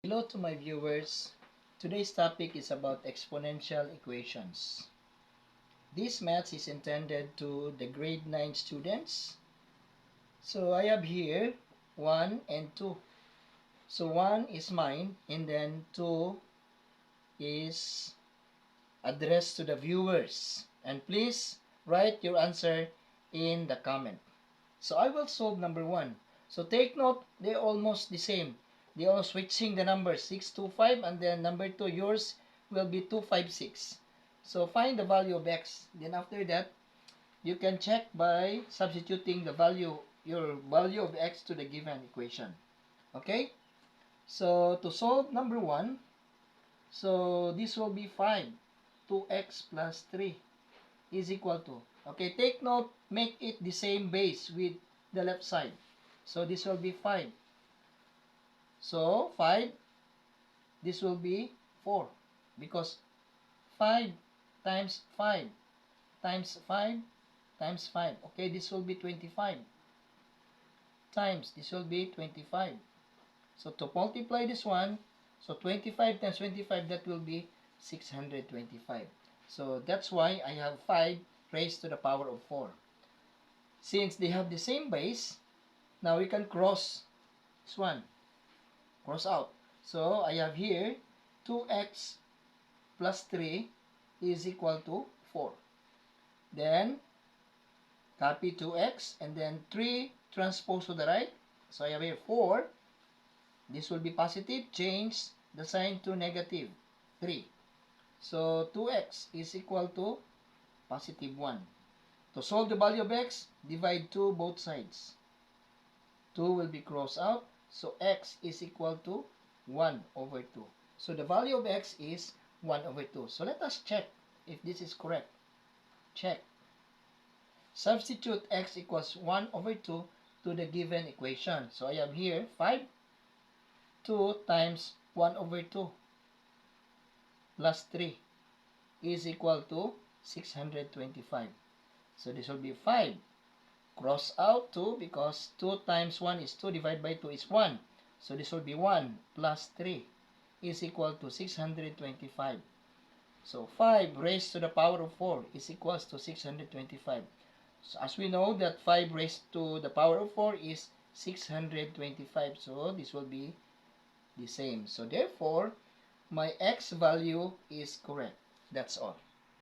Hello to my viewers. Today's topic is about exponential equations. This math is intended to the grade 9 students. So I have here 1 and 2. So 1 is mine and then 2 is addressed to the viewers. And please write your answer in the comment. So I will solve number 1. So take note, they're almost the same. They are switching the numbers 625 and then number 2 yours will be 256. So find the value of x. Then after that, you can check by substituting the value, your value of x to the given equation. Okay? So to solve number 1, so this will be 5. 2x plus 3 is equal to. Okay, take note, make it the same base with the left side. So this will be 5. So 5, this will be 4 because 5 times 5 times 5 times 5. Okay, this will be 25 times, this will be 25. So to multiply this one, so 25 times 25, that will be 625. So that's why I have 5 raised to the power of 4. Since they have the same base, now we can cross this one, cross out. So I have here 2x plus 3 is equal to 4. Then copy 2x and then 3 transpose to the right. So I have here 4. This will be positive. Change the sign to negative 3. So 2x is equal to positive 1. To solve the value of x, divide 2 both sides. 2 will be crossed out. So x is equal to 1 over 2. So the value of x is 1 over 2. So let us check if this is correct. Check. Substitute x equals 1 over 2 to the given equation. So I have here 5. 2 times 1 over 2 plus 3 is equal to 625. So this will be 5. Cross out 2 because 2 times 1 is 2 divided by 2 is 1. So this will be 1 plus 3 is equal to 625. So 5 raised to the power of 4 is equals to 625. So as we know that 5 raised to the power of 4 is 625. So this will be the same. So therefore, my x value is correct. That's all.